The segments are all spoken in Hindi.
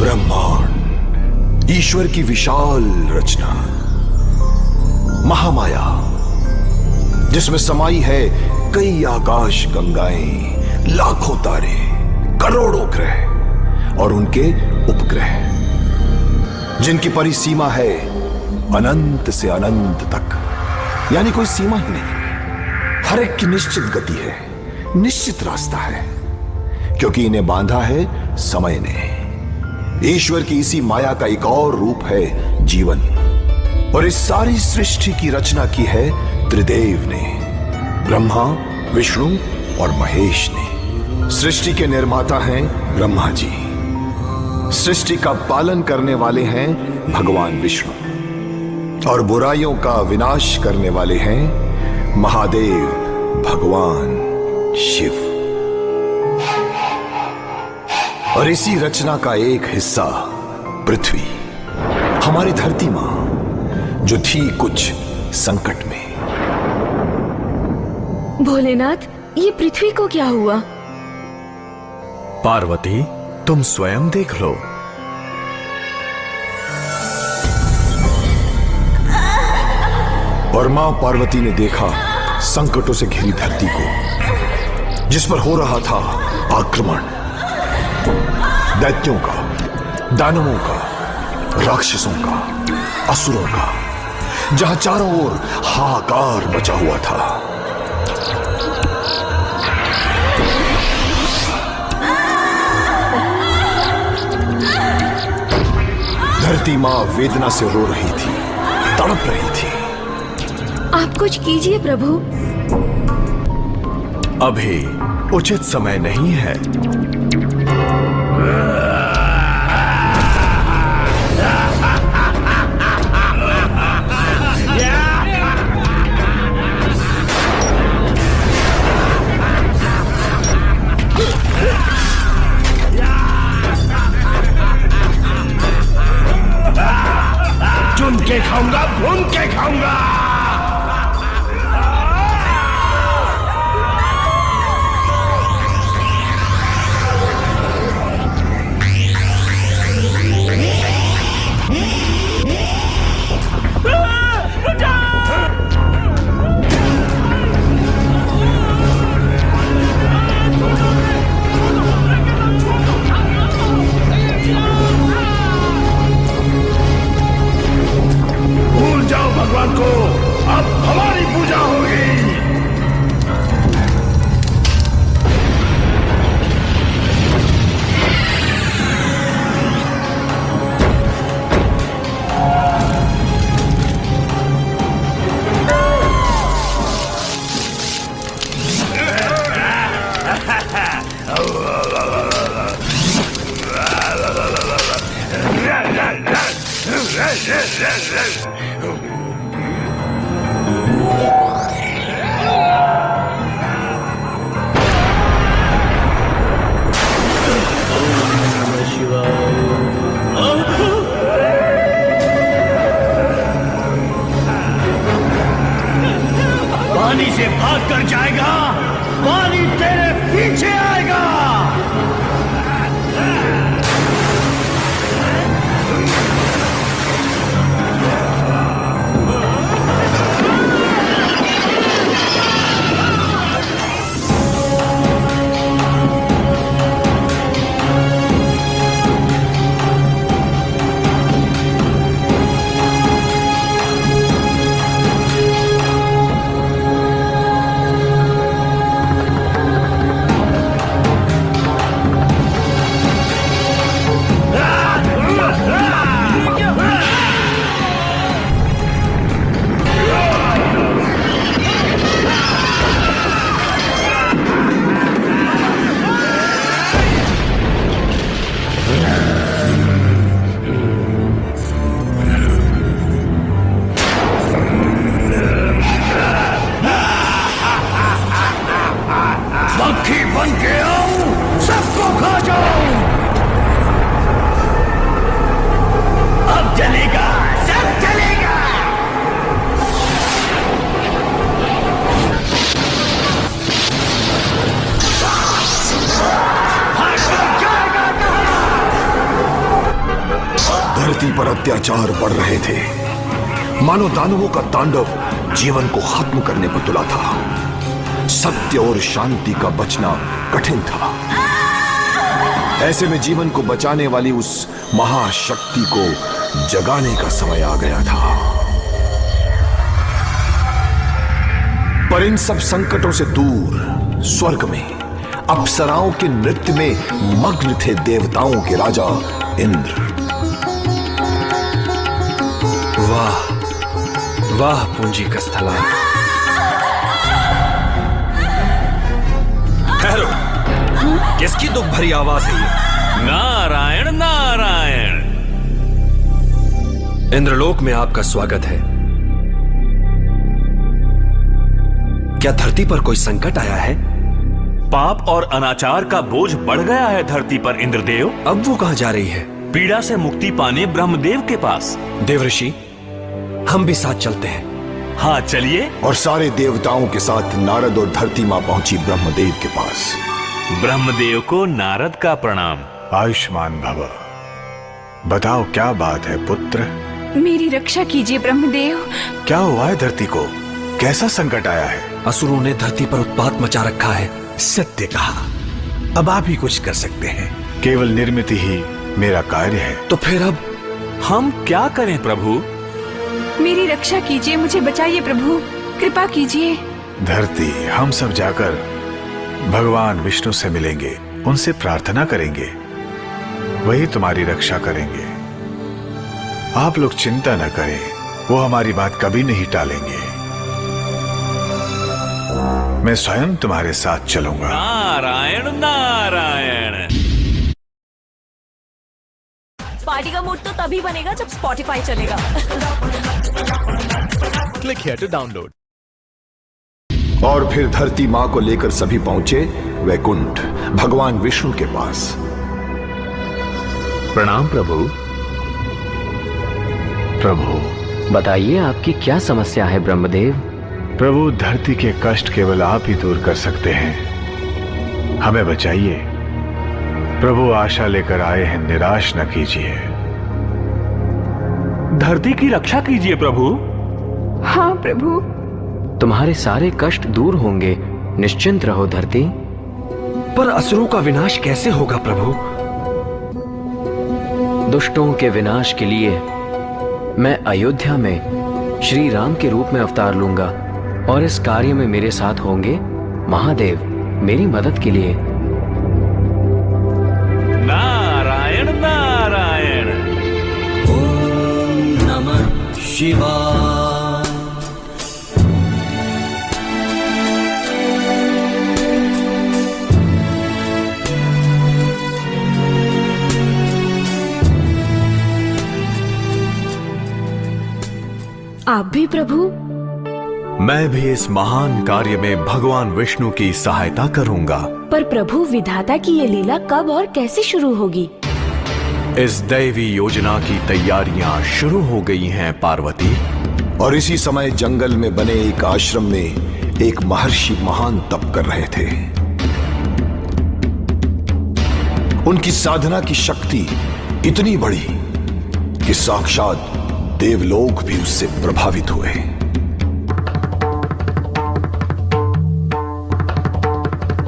ब्रह्मांड, ईश्वर की विशाल रचना, महामाया, जिसमें समाई है कई आकाश गंगाएं, लाखों तारे, करोड़ों ग्रह और उनके उपग्रह, जिनकी परिसीमा है अनंत से अनंत तक, यानी कोई सीमा ही नहीं। हर एक की निश्चित गति है, निश्चित रास्ता है, क्योंकि इन्हें बांधा है समय ने। ईश्वर की इसी माया का एक और रूप है जीवन, और इस सारी सृष्टि की रचना की है त्रिदेव ने, ब्रह्मा, विष्णु और महेश ने। सृष्टि के निर्माता हैं ब्रह्मा जी, सृष्टि का पालन करने वाले हैं भगवान विष्णु, और बुराइयों का विनाश करने वाले हैं महादेव भगवान शिव। और इसी रचना का एक हिस्सा पृथ्वी, हमारी धरती मां, जो थी कुछ संकट में। भोलेनाथ, ये पृथ्वी को क्या हुआ? पार्वती, तुम स्वयं देख लो। और मां पार्वती ने देखा संकटों से घिरी धरती को, जिस पर हो रहा था आक्रमण, दैत्यों का, दानवों का, राक्षसों का, असुरों का, जहां चारों ओर हाहाकार मचा हुआ था। धरती मां वेदना से रो रही थी, तड़प रही थी। आप कुछ कीजिए प्रभु। अभी उचित समय नहीं है। चुन के खाऊंगा, भून के खाऊंगा। भूल जाओ भगवान को, अब हमारी पूजा होगी। पानी से भाग कर जाएगा, पानी तेरे पीछे आएगा। धरती पर अत्याचार बढ़ रहे थे। मानो दानवों का तांडव जीवन को खत्म करने पर तुला था। सत्य और शांति का बचना कठिन था। ऐसे में जीवन को बचाने वाली उस महाशक्ति को जगाने का समय आ गया था। पर इन सब संकटों से दूर स्वर्ग में अप्सराओं के नृत्य में मग्न थे देवताओं के राजा इंद्र। वाह वाह पूंजी का स्थला। ठहरो, किसकी दुख भरी आवाज है ये? नारायण नारायण। इंद्रलोक में आपका स्वागत है। क्या धरती पर कोई संकट आया है? पाप और अनाचार का बोझ बढ़ गया है धरती पर इंद्रदेव। अब वो कहां जा रही है? पीड़ा से मुक्ति पाने ब्रह्मदेव के पास। देवऋषि, हम भी साथ चलते हैं। हाँ चलिए। और सारे देवताओं के साथ नारद और धरती मां पहुंची ब्रह्मदेव के पास। ब्रह्मदेव को नारद का प्रणाम। आयुष्मान भव। बताओ क्या बात है पुत्र? मेरी रक्षा कीजिए ब्रह्मदेव। क्या हुआ है धरती को? कैसा संकट आया है? असुरों ने धरती पर उत्पात मचा रखा है। सत्य कहा। अब आप ही कुछ कर सकते हैं। केवल निर्मित ही मेरा कार्य है। तो फिर अब हम क्या करें प्रभु? मेरी रक्षा कीजिए, मुझे बचाइए प्रभु, कृपा कीजिए। धरती, हम सब जाकर भगवान विष्णु से मिलेंगे, उनसे प्रार्थना करेंगे, वही तुम्हारी रक्षा करेंगे। आप लोग चिंता न करें, वो हमारी बात कभी नहीं टालेंगे। मैं स्वयं तुम्हारे साथ चलूंगा। नारायण नारायण। पार्टी का मूड तो तभी बनेगा जब स्पॉटिफाई चलेगा। Click here to download. और फिर धरती मां को लेकर सभी पहुंचे वैकुंठ, भगवान विष्णु के पास। प्रणाम प्रभु। प्रभु बताइए, आपकी क्या समस्या है ब्रह्मदेव? प्रभु, धरती के कष्ट केवल आप ही दूर कर सकते हैं। हमें बचाइए प्रभु, आशा लेकर आए हैं, निराश न कीजिए। धरती की रक्षा कीजिए प्रभु। हाँ प्रभु। तुम्हारे सारे कष्ट दूर होंगे, निश्चिंत रहो धरती। पर असुरों का विनाश कैसे होगा प्रभु? दुष्टों के विनाश के लिए मैं अयोध्या में श्री राम के रूप में अवतार लूंगा और इस कार्य में मेरे साथ होंगे महादेव, मेरी मदद के लिए। नारायण नारायण। ओम नमः शिवाय। आप भी प्रभु? मैं भी इस महान कार्य में भगवान विष्णु की सहायता करूंगा। पर प्रभु, विधाता की ये लीला कब और कैसे शुरू होगी? इस दैवी योजना की तैयारियां शुरू हो गई हैं पार्वती। और इसी समय जंगल में बने एक आश्रम में एक महर्षि महान तप कर रहे थे। उनकी साधना की शक्ति इतनी बढ़ी कि साक्षात देवलोक भी उससे प्रभावित हुए।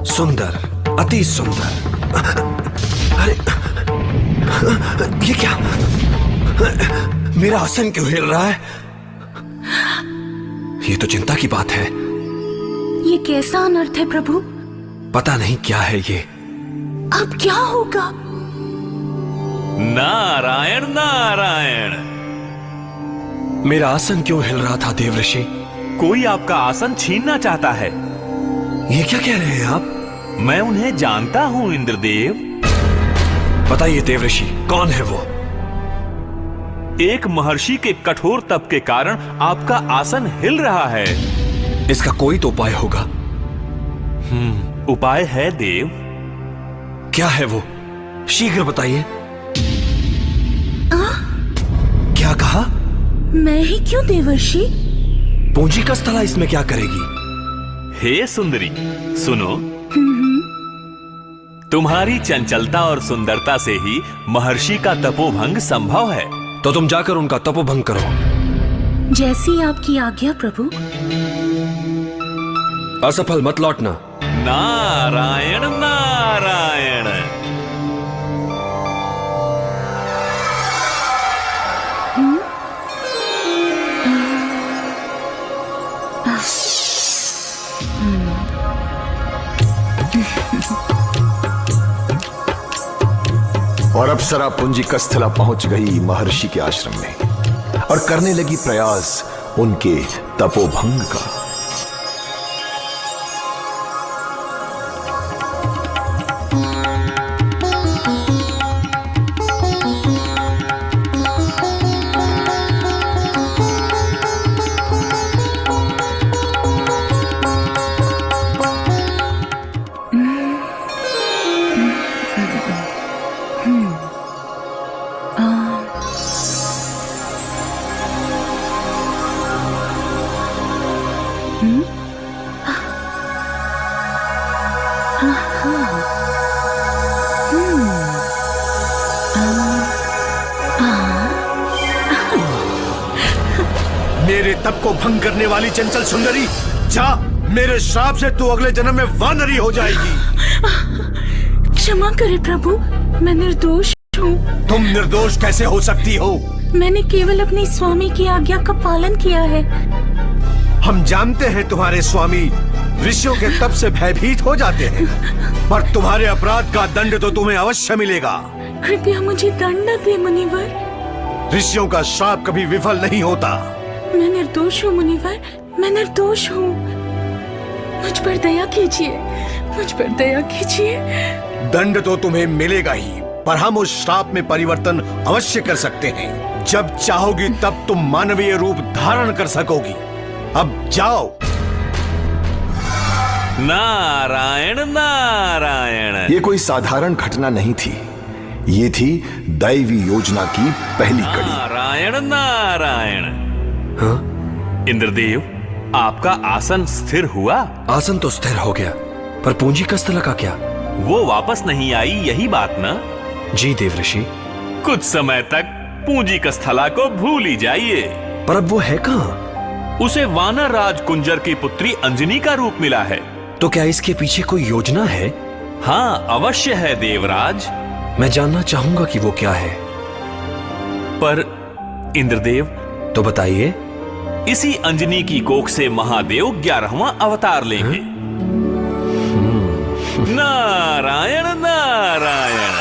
सुंदर, अति सुंदर। अरे ये क्या? मेरा आसन क्यों हिल रहा है? ये तो चिंता की बात है। ये कैसा अनर्थ है प्रभु? पता नहीं क्या है ये। अब क्या होगा? नारायण नारायण। मेरा आसन क्यों हिल रहा था देवऋषि? कोई आपका आसन छीनना चाहता है। ये क्या कह रहे हैं आप? मैं उन्हें जानता हूं इंद्रदेव। बताइए देवऋषि, कौन है वो? एक महर्षि के कठोर तप के कारण आपका आसन हिल रहा है। इसका कोई तो उपाय होगा। उपाय है देव। क्या है वो? शीघ्र बताइए। क्या कहा? मैं ही क्यों देवर्षि? पूंजी का स्थला इसमें क्या करेगी? हे सुंदरी, सुनो। तुम्हारी चंचलता और सुंदरता से ही महर्षि का तपोभंग संभव है। तो तुम जाकर उनका तपोभंग करो। जैसी आपकी आज्ञा प्रभु। असफल मत लौटना। नारायण नारायण। और अप्सरा पुंजी कस्थला पहुंच गई महर्षि के आश्रम में और करने लगी प्रयास उनके तपोभंग का। मेरे तप को भंग करने वाली चंचल सुंदरी, जा, मेरे श्राप से तू अगले जन्म में वानरी हो जाएगी। क्षमा करे प्रभु, मैं निर्दोष हूँ। तुम निर्दोष कैसे हो सकती हो? मैंने केवल अपनी स्वामी की आज्ञा का पालन किया है। हम जानते हैं तुम्हारे स्वामी ऋषियों के तप से भयभीत हो जाते हैं, पर तुम्हारे अपराध का दंड तो तुम्हें अवश्य मिलेगा। कृपया मुझे दंड न दे मुनिवर। ऋषियों का श्राप कभी विफल नहीं होता। मैं निर्दोष हूँ मुनिवर, मैं निर्दोष हूँ। मुझ पर दया कीजिए, मुझ पर दया कीजिए। दंड तो तुम्हें मिलेगा ही, पर हम उस श्राप में परिवर्तन अवश्य कर सकते हैं। जब चाहोगी तब तुम मानवीय रूप धारण कर सकोगी। अब जाओ। नारायण नारायण। ये कोई साधारण घटना नहीं थी, ये थी दैवी योजना की पहली कड़ी। नारायण नारायण। हाँ? इंद्रदेव, आपका आसन स्थिर हुआ? आसन तो स्थिर हो गया, पर पूंजी कस्थला का क्या? वो वापस नहीं आई, यही बात ना? जी देव ऋषि। कुछ समय तक पूंजी कस्थला को भूल ही जाइए। पर अब वो है कहाँ? उसे वानर राज कुंजर की पुत्री अंजनी का रूप मिला है। तो क्या इसके पीछे कोई योजना है? हाँ, अवश्य है देवराज। मैं जानना चाहूंगा कि वो क्या है। पर इंद्रदेव, तो बताइए। इसी अंजनी की कोख से महादेव 11वां अवतार लेंगे। नारायण नारायण।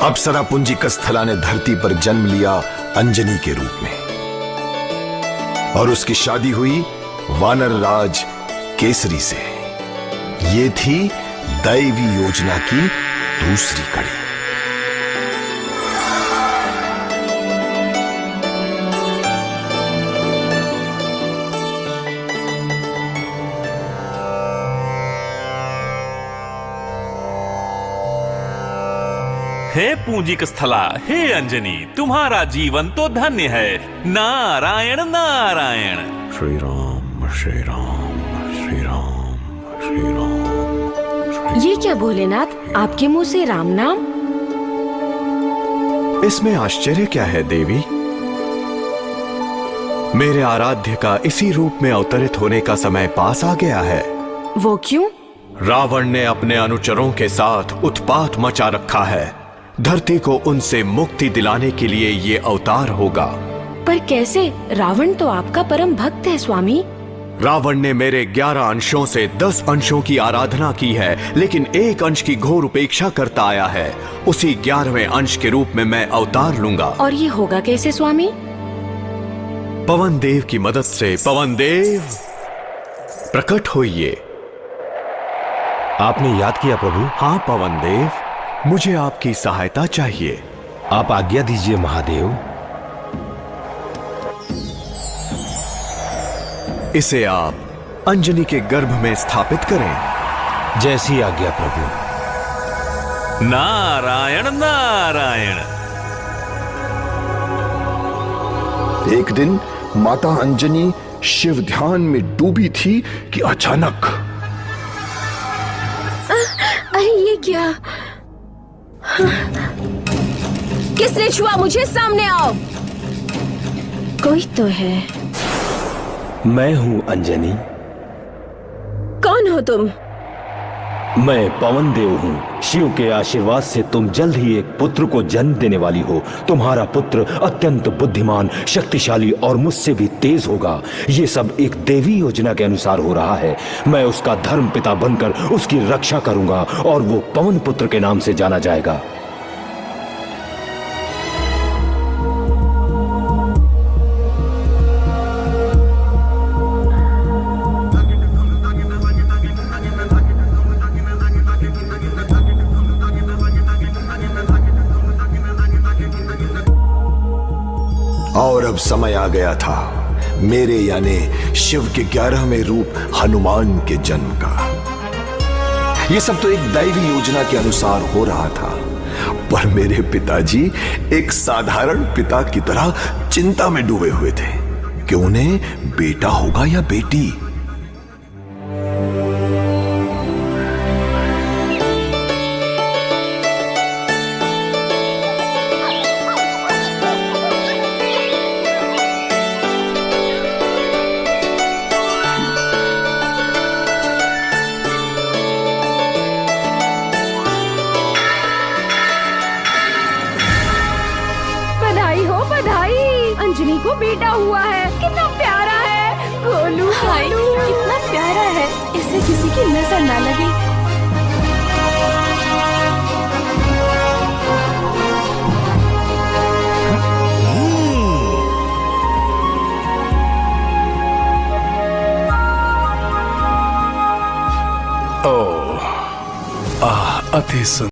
अप्सरा पुंजी कस्थला ने धरती पर जन्म लिया अंजनी के रूप में, और उसकी शादी हुई वानर राज केसरी से। ये थी दैवी योजना की दूसरी कड़ी। हे पूंजी कस्थला, हे अंजनी, तुम्हारा जीवन तो धन्य है। नारायण नारायण। श्री राम श्री राम श्री राम श्री राम। ये क्या भोलेनाथ, आपके मुंह से राम नाम? इसमें आश्चर्य क्या है देवी? मेरे आराध्य का इसी रूप में अवतरित होने का समय पास आ गया है। वो क्यों? रावण ने अपने अनुचरों के साथ उत्पात मचा रखा है। धरती को उनसे मुक्ति दिलाने के लिए ये अवतार होगा। पर कैसे? रावण तो आपका परम भक्त है स्वामी। रावण ने मेरे 11 अंशों से 10 अंशों की आराधना की है, लेकिन एक अंश की घोर उपेक्षा करता आया है। उसी 11वें अंश के रूप में मैं अवतार लूंगा। और ये होगा कैसे स्वामी? पवन देव की मदद से। पवन देव प्रकट होइए। आपने याद किया प्रभु? हाँ पवन देव, मुझे आपकी सहायता चाहिए। आप आज्ञा दीजिए महादेव। इसे आप अंजनी के गर्भ में स्थापित करें। जैसी आज्ञा प्रभु। नारायण नारायण। एक दिन माता अंजनी शिव ध्यान में डूबी थी कि अचानक अरे ये क्या? किसने छुआ मुझे? सामने आओ। कोई तो है। मैं हूं अंजनी। कौन हो तुम? मैं पवन देव हूँ। शिव के आशीर्वाद से तुम जल्द ही एक पुत्र को जन्म देने वाली हो। तुम्हारा पुत्र अत्यंत बुद्धिमान, शक्तिशाली और मुझसे भी तेज होगा। ये सब एक देवी योजना के अनुसार हो रहा है। मैं उसका धर्म पिता बनकर उसकी रक्षा करूंगा और वो पवन पुत्र के नाम से जाना जाएगा। और अब समय आ गया था मेरे यानी शिव के 11वें रूप हनुमान के जन्म का। यह सब तो एक दैवी योजना के अनुसार हो रहा था, पर मेरे पिताजी एक साधारण पिता की तरह चिंता में डूबे हुए थे कि उन्हें बेटा होगा या बेटी। बधाई, अंजनी को बेटा हुआ है। कितना प्यारा है गोलू। हाय, कितना प्यारा है। इसे किसी की नजर ना लगे। अति सुंदर।